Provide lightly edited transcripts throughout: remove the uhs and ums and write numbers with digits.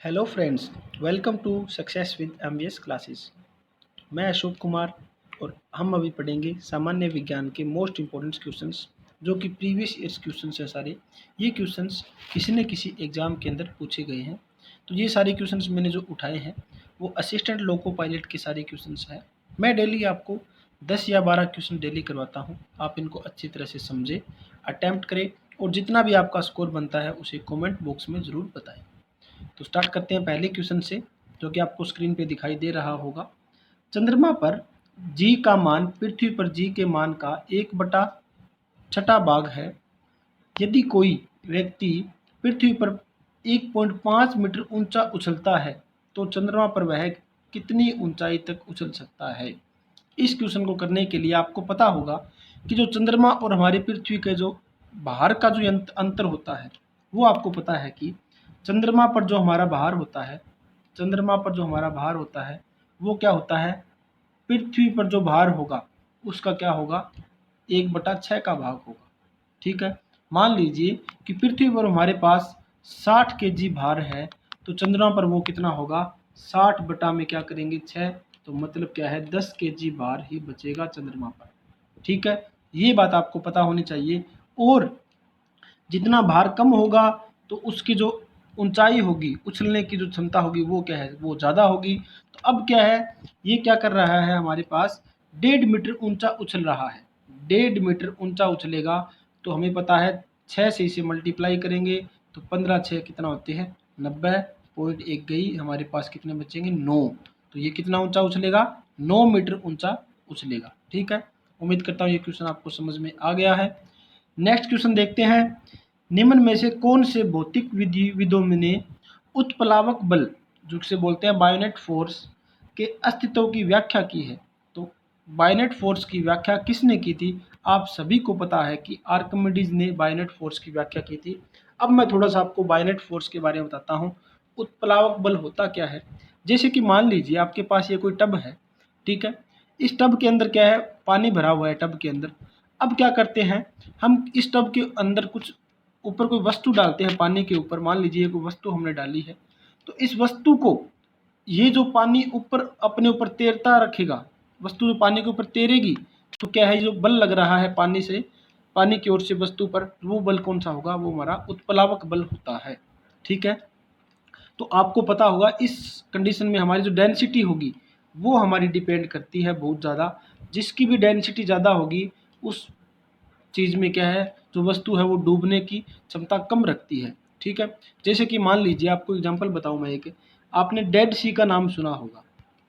Hello friends, welcome to success with MBS classes. मैं अशोक कुमार और हम अभी पढ़ेंगे सामान्य विज्ञान के मोस्ट इम्पोर्टेंट क्वेश्चंस जो कि प्रीवियस ईयर्स क्वेश्चंस है सारे। ये क्वेश्चंस किसी न किसी एग्ज़ाम के अंदर पूछे गए हैं। तो ये सारे क्वेश्चंस मैंने जो उठाए हैं वो असिस्टेंट लोको पायलट के सारे क्वेश्चंस हैं। मैं डेली आपको 10 या 12 क्वेश्चन डेली करवाता हूँ। आप इनको अच्छी तरह से समझें, अटैम्प्ट करें और जितना भी आपका स्कोर बनता है उसे कॉमेंट बॉक्स में ज़रूर बताएँ। तो स्टार्ट करते हैं पहले क्वेश्चन से, जो कि आपको स्क्रीन पे दिखाई दे रहा होगा। चंद्रमा पर जी का मान पृथ्वी पर जी के मान का 1/6 भाग है। यदि कोई व्यक्ति पृथ्वी पर 1.5 मीटर ऊंचा उछलता है तो चंद्रमा पर वह कितनी ऊंचाई तक उछल सकता है। इस क्वेश्चन को करने के लिए आपको पता होगा कि जो चंद्रमा और हमारी पृथ्वी के जो बाहर का जो अंतर होता है वो आपको पता है कि चंद्रमा पर जो हमारा भार होता है, चंद्रमा पर जो हमारा भार होता है वो क्या होता है, पृथ्वी पर जो भार होगा उसका क्या होगा, 1/6 का भाग होगा। ठीक है, मान लीजिए कि पृथ्वी पर हमारे पास 60 केजी भार है तो चंद्रमा पर वो कितना होगा, 60 बटा में क्या करेंगे 6, तो मतलब क्या है 10 केजी भार ही बचेगा चंद्रमा पर। ठीक है, ये बात आपको पता होनी चाहिए। और जितना भार कम होगा तो उसकी जो ऊंचाई होगी, उछलने की जो क्षमता होगी वो क्या है, वो ज़्यादा होगी। तो अब क्या है, ये क्या कर रहा है, हमारे पास 1.5 मीटर ऊंचा उछल रहा है। 1.5 मीटर ऊंचा उछलेगा तो हमें पता है 6 से इसे मल्टीप्लाई करेंगे तो 15 6 कितना होते हैं 90.1 गई, हमारे पास कितने बचेंगे 9। तो ये कितना ऊंचा उछलेगा, 9 मीटर ऊंचा उछलेगा। ठीक है, उम्मीद करता हूँ ये क्वेश्चन आपको समझ में आ गया है। नेक्स्ट क्वेश्चन देखते हैं। निम्न में से कौन से भौतिक विदों ने उत्प्लावक बल, जो से बोलते हैं बायोनेट फोर्स, के अस्तित्व की व्याख्या की है। तो बायोनेट फोर्स की व्याख्या किसने की थी, आप सभी को पता है कि आर्किमिडीज ने बायोनेट फोर्स की व्याख्या की थी। अब मैं थोड़ा सा आपको बायोनेट फोर्स के बारे में बताता हूँ। उत्प्लावक बल होता क्या है, जैसे कि मान लीजिए आपके पास ये कोई टब है। ठीक है, इस टब के अंदर क्या है, पानी भरा हुआ है टब के अंदर। अब क्या करते हैं, हम इस टब के अंदर कुछ ऊपर कोई वस्तु डालते हैं पानी के ऊपर। मान लीजिए कोई वस्तु हमने डाली है, तो इस वस्तु को ये जो पानी ऊपर अपने ऊपर तैरता रखेगा, वस्तु जो पानी के ऊपर तैरेगी, तो क्या है जो बल लग रहा है पानी से, पानी की ओर से वस्तु पर, वो बल कौन सा होगा, वो हमारा उत्प्लावक बल होता है। ठीक है, तो आपको पता होगा इस कंडीशन में हमारी जो डेंसिटी होगी वो हमारी डिपेंड करती है बहुत ज़्यादा। जिसकी भी डेंसिटी ज़्यादा होगी उस चीज़ में क्या है, जो वस्तु है वो डूबने की क्षमता कम रखती है। ठीक है, जैसे कि मान लीजिए आपको एग्जांपल बताऊं मैं एक, आपने डेड सी का नाम सुना होगा।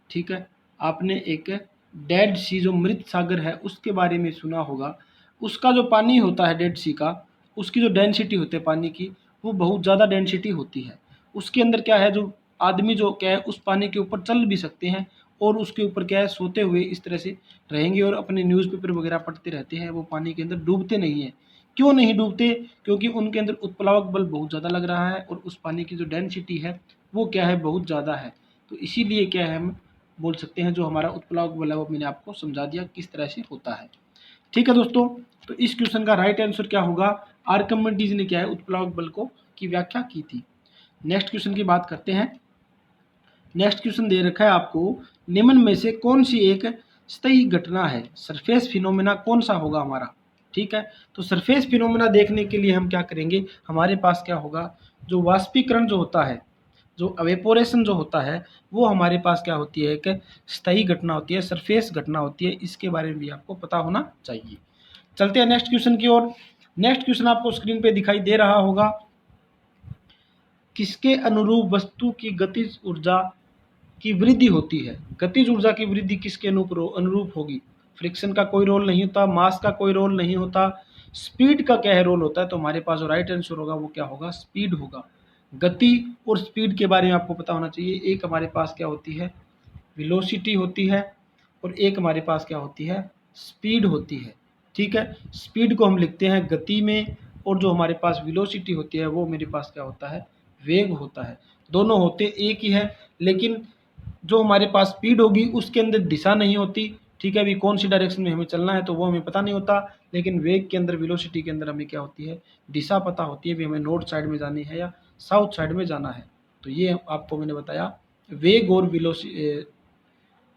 ठीक है, आपने एक डेड सी जो मृत सागर है उसके बारे में सुना होगा। उसका जो पानी होता है डेड सी का, उसकी जो डेंसिटी होती है पानी की, वो बहुत ज़्यादा डेंसिटी होती है। उसके अंदर क्या है, जो आदमी जो क्या है उस पानी के ऊपर चल भी सकते हैं और उसके ऊपर क्या है सोते हुए इस तरह से रहेंगे और अपने न्यूज़पेपर वगैरह पढ़ते रहते हैं, वो पानी के अंदर डूबते नहीं हैं। क्यों नहीं डूबते, क्योंकि उनके अंदर उत्प्लावक बल बहुत ज़्यादा लग रहा है और उस पानी की जो डेंसिटी है वो क्या है, बहुत ज़्यादा है। तो इसीलिए क्या है, हम बोल सकते हैं जो हमारा उत्प्लावक बल है वो मैंने आपको समझा दिया किस तरह से होता है। ठीक है दोस्तों, तो इस क्वेश्चन का राइट आंसर क्या होगा, आर्किमिडीज ने क्या है उत्प्लावक बल को की व्याख्या की थी। नेक्स्ट क्वेश्चन की बात करते हैं। नेक्स्ट क्वेश्चन दे रखा है आपको, निम्न में से कौन सी एक स्थायी घटना है, सरफेस फिनोमेना कौन सा होगा हमारा। ठीक है, तो सरफेस फिनोमेना देखने के लिए हम क्या करेंगे, हमारे पास क्या होगा, जो वाष्पीकरण जो होता है, जो अवेपोरेशन जो होता है, वो हमारे पास क्या होती है, एक स्थायी घटना होती है, सरफेस घटना होती है। इसके बारे में भी आपको पता होना चाहिए। चलते हैं नेक्स्ट क्वेश्चन की ओर। नेक्स्ट क्वेश्चन आपको स्क्रीन पे दिखाई दे रहा होगा, किसके अनुरूप वस्तु की गतिज ऊर्जा की वृद्धि होती है। गतिज ऊर्जा की वृद्धि किसके अनुरूप होगी, फ्रिक्शन का कोई रोल नहीं होता, मास का कोई रोल नहीं होता, स्पीड का क्या है रोल होता है। तो हमारे पास जो राइट आंसर होगा वो क्या होगा, स्पीड होगा। गति और स्पीड के बारे में आपको पता होना चाहिए। एक हमारे पास क्या होती है, वेलोसिटी होती है और एक हमारे पास क्या होती है, स्पीड होती है। ठीक है, स्पीड को हम लिखते हैं गति में और जो हमारे पास वेलोसिटी होती है वो मेरे पास क्या होता है, वेग होता है। दोनों होते एक ही है, लेकिन जो हमारे पास स्पीड होगी उसके अंदर दिशा नहीं होती। ठीक है, अभी कौन सी डायरेक्शन में हमें चलना है तो वो हमें पता नहीं होता, लेकिन वेग के अंदर, वेलोसिटी के अंदर हमें क्या होती है, दिशा पता होती है, भी हमें नॉर्थ साइड में जानी है या साउथ साइड में जाना है। तो ये आपको मैंने बताया वेग और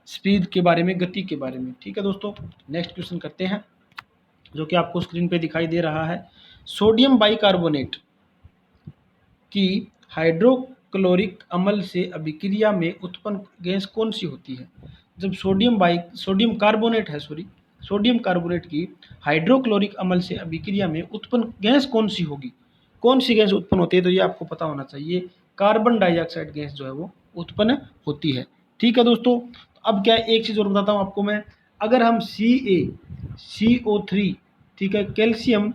स्पीड के बारे में, गति के बारे में। ठीक है दोस्तों, नेक्स्ट क्वेश्चन करते हैं जो कि आपको स्क्रीन पे दिखाई दे रहा है। सोडियम बाइकार्बोनेट की हाइड्रोक्लोरिक अम्ल से अभिक्रिया में उत्पन्न गैस कौन सी होती है? जब सोडियम कार्बोनेट की हाइड्रोक्लोरिक अम्ल से अभिक्रिया में उत्पन्न गैस कौन सी होगी? कौन सी गैस उत्पन्न होती है? तो ये आपको पता होना चाहिए, कार्बन डाइऑक्साइड गैस जो है वो उत्पन्न होती है। ठीक है दोस्तों, अब क्या है, एक चीज़ और बताता हूँ आपको मैं। अगर हम CO3, ठीक है, कैल्शियम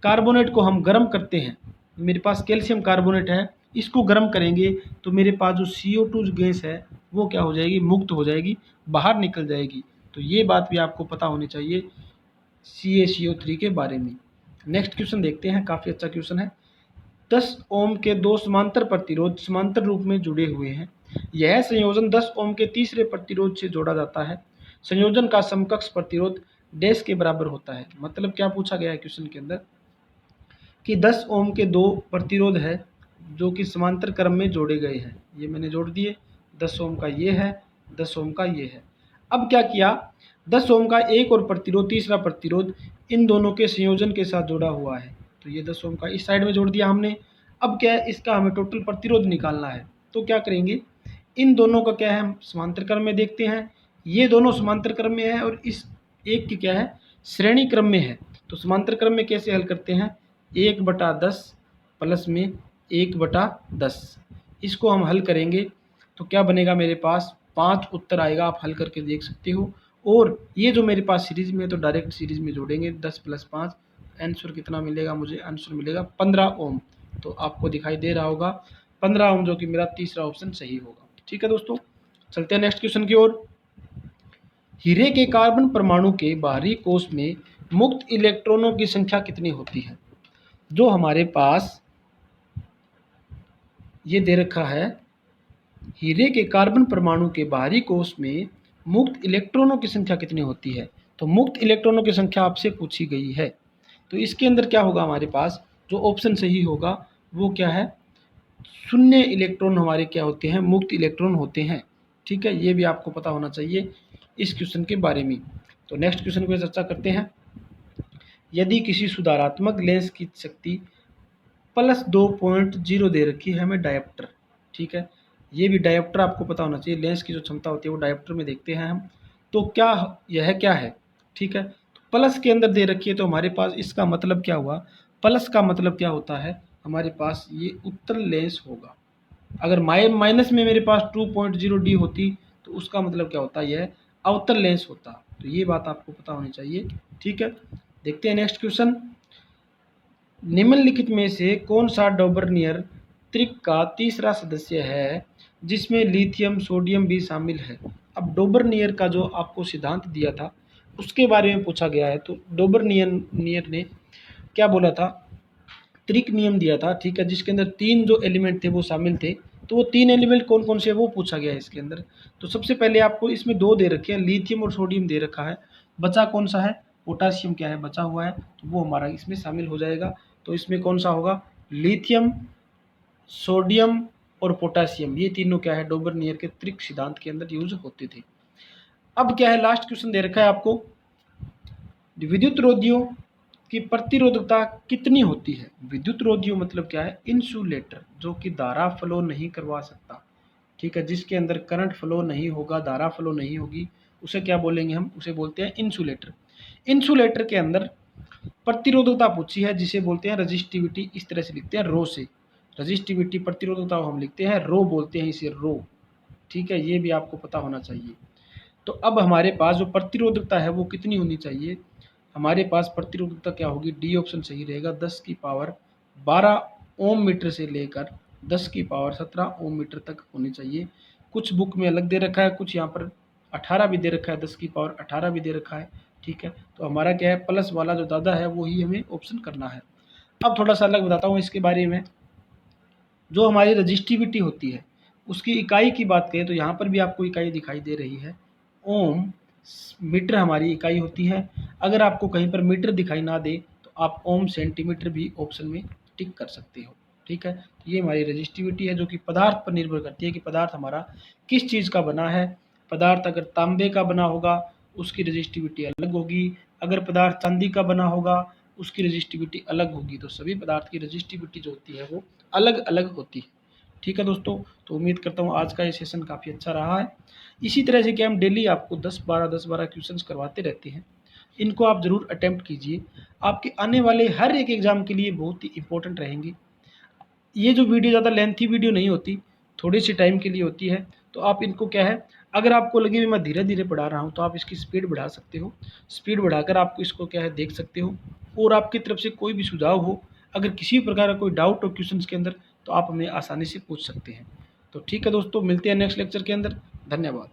कार्बोनेट को हम गर्म करते हैं, मेरे पास कैल्शियम कार्बोनेट है, इसको गर्म करेंगे तो मेरे पास जो CO2 गैस है वो क्या हो जाएगी? मुक्त हो जाएगी, बाहर निकल जाएगी। तो ये बात भी आपको पता होनी चाहिए CaCO3 के बारे में। नेक्स्ट क्वेश्चन देखते हैं, काफ़ी अच्छा क्वेश्चन है। 10 ओम के दो समांतर प्रतिरोध समांतर रूप में जुड़े हुए हैं। यह संयोजन 10 ओम के तीसरे प्रतिरोध से जोड़ा जाता है। संयोजन का समकक्ष प्रतिरोध डैश के बराबर होता है। मतलब क्या पूछा गया है क्वेश्चन के अंदर कि 10 ओम के दो प्रतिरोध है जो कि समांतर क्रम में जोड़े गए हैं। ये मैंने जोड़ दिए, 10 ओम का ये है, 10 ओम का ये है। अब क्या किया, 10 ओम का एक और प्रतिरोध, तीसरा प्रतिरोध इन दोनों के संयोजन के साथ जुड़ा हुआ है। तो ये 10 ओम का इस साइड में जोड़ दिया हमने। अब क्या है, इसका हमें टोटल प्रतिरोध निकालना है। तो क्या करेंगे, इन दोनों का क्या है, हम समांतर क्रम में देखते हैं। ये दोनों समांतर क्रम में है और इस एक की क्या है, श्रेणी क्रम में है। तो समांतर क्रम में कैसे हल करते हैं, 1/10 प्लस में 1/10, इसको हम हल करेंगे तो क्या बनेगा, मेरे पास 5 उत्तर आएगा। आप हल करके देख सकते हो। और ये जो मेरे पास सीरीज में है तो डायरेक्ट सीरीज में जोड़ेंगे, 10 + 5, आंसर कितना मिलेगा मुझे? आंसर मिलेगा 15 ओम। तो आपको दिखाई दे रहा होगा 15 ओम, जो कि मेरा तीसरा ऑप्शन सही होगा। ठीक है दोस्तों, चलते हैं नेक्स्ट क्वेश्चन की ओर। हीरे के कार्बन परमाणु के बाहरी कोश में मुक्त इलेक्ट्रॉनों की संख्या कितनी होती है? जो हमारे पास ये दे रखा है, हीरे के कार्बन परमाणु के बाहरी कोश में मुक्त इलेक्ट्रॉनों की संख्या कितनी होती है? तो मुक्त इलेक्ट्रॉनों की संख्या आपसे पूछी गई है। तो इसके अंदर क्या होगा, हमारे पास जो ऑप्शन सही होगा वो क्या है, 0 इलेक्ट्रॉन हमारे क्या होते हैं, मुक्त इलेक्ट्रॉन होते हैं। ठीक है, ये भी आपको पता होना चाहिए इस क्वेश्चन के बारे में। तो नेक्स्ट क्वेश्चन पर चर्चा करते हैं। यदि किसी सुधारात्मक लेंस की शक्ति +2.0 दे रखी है हमें डायोप्टर, ठीक है, ये भी डायोप्टर आपको पता होना चाहिए। लेंस की जो क्षमता होती है वो डायोप्टर में देखते हैं हम। तो क्या यह क्या है, ठीक है, तो प्लस के अंदर दे रखी है तो हमारे पास इसका मतलब क्या हुआ, प्लस का मतलब क्या होता है, हमारे पास ये उत्तल लेंस होगा। अगर माइनस में मेरे पास 2.0D होती तो उसका मतलब क्या होता, यह अवतल लेंस होता। तो ये बात आपको पता होनी चाहिए। ठीक है, देखते हैं नेक्स्ट क्वेश्चन। निम्नलिखित में से कौन सा डॉबर्नियर त्रिक का तीसरा सदस्य है जिसमें लिथियम सोडियम भी शामिल है? अब डॉबर्नियर का जो आपको सिद्धांत दिया था उसके बारे में पूछा गया है। तो डॉबर्नियर ने क्या बोला था, त्रिक नियम दिया था, ठीक है, जिसके अंदर 3 जो एलिमेंट थे वो शामिल थे। तो वो 3 एलिमेंट कौन कौन से वो पूछा गया है इसके अंदर। तो सबसे पहले आपको इसमें 2 दे रखे हैं, लिथियम और सोडियम दे रखा है। बचा कौन सा है, पोटासियम क्या है बचा हुआ है, तो वो हमारा इसमें शामिल हो जाएगा। तो इसमें कौन सा होगा, लिथियम, सोडियम और पोटासियम, ये तीनों क्या है, डॉबर्नियर के त्रिक सिद्धांत के अंदर यूज होते थे। अब क्या है, लास्ट क्वेश्चन दे रखा है आपको, विद्युत रोधियों की प्रतिरोधकता कितनी होती है? विद्युत रोधियों मतलब क्या है, इंसुलेटर, जो कि धारा फ्लो नहीं करवा सकता। ठीक है, जिसके अंदर करंट फ्लो नहीं होगा, धारा फ्लो नहीं होगी, उसे क्या बोलेंगे हम, उसे बोलते हैं इंसुलेटर। इंसुलेटर के अंदर प्रतिरोधकता पूछी है जिसे बोलते हैं रजिस्टिविटी, इस तरह से लिखते हैं रो से। रजिस्टिविटी प्रतिरोधकता हम लिखते हैं रो, बोलते हैं इसे रो। ठीक है, ये भी आपको पता होना चाहिए। तो अब हमारे पास जो प्रतिरोधकता है वो कितनी होनी चाहिए, हमारे पास प्रतिरोधकता क्या होगी, डी ऑप्शन सही रहेगा, 10⁻12 ओम मीटर से लेकर 10⁻17 ओम मीटर तक होनी चाहिए। कुछ बुक में अलग दे रखा है, कुछ यहाँ पर 18 भी दे रखा है, 10⁻18 भी दे रखा है। ठीक है, तो हमारा क्या है, प्लस वाला जो ज़्यादा है वो ही हमें ऑप्शन करना है। अब थोड़ा सा अलग बताता हूँ इसके बारे में। जो हमारी रजिस्टिविटी होती है उसकी इकाई की बात करें तो यहाँ पर भी आपको इकाई दिखाई दे रही है, ओम मीटर हमारी इकाई होती है। अगर आपको कहीं पर मीटर दिखाई ना दे तो आप ओम सेंटीमीटर भी ऑप्शन में टिक कर सकते हो। ठीक है, तो ये हमारी रेजिस्टिविटी है जो कि पदार्थ पर निर्भर करती है कि पदार्थ हमारा किस चीज़ का बना है। पदार्थ अगर तांबे का बना होगा उसकी रेजिस्टिविटी अलग होगी, अगर पदार्थ चांदी का बना होगा उसकी रेजिस्टिविटी अलग होगी। तो सभी पदार्थ की रेजिस्टिविटी जो होती है वो अलग अलग होती है। ठीक है दोस्तों, तो उम्मीद करता हूँ आज का ये सेशन काफ़ी अच्छा रहा है। इसी तरह से कि हम डेली आपको 10-12 क्वेश्चंस करवाते रहते हैं, इनको आप ज़रूर अटेम्प्ट कीजिए। आपके आने वाले हर एक एग्ज़ाम के लिए बहुत ही इंपॉर्टेंट रहेंगी। ये जो वीडियो ज़्यादा लेंथी वीडियो नहीं होती, थोड़ी सी टाइम के लिए होती है। तो आप इनको क्या है, अगर आपको लगे भी मैं धीरे धीरे पढ़ा रहा हूँ तो आप इसकी स्पीड बढ़ा सकते हो। स्पीड बढ़ाकर आपको इसको क्या है देख सकते हो। और आपकी तरफ से कोई भी सुझाव हो, अगर किसी भी प्रकार का कोई डाउट हो क्वेश्चन के अंदर, तो आप हमें आसानी से पूछ सकते हैं। तो ठीक है दोस्तों, मिलते हैं नेक्स्ट लेक्चर के अंदर। धन्यवाद।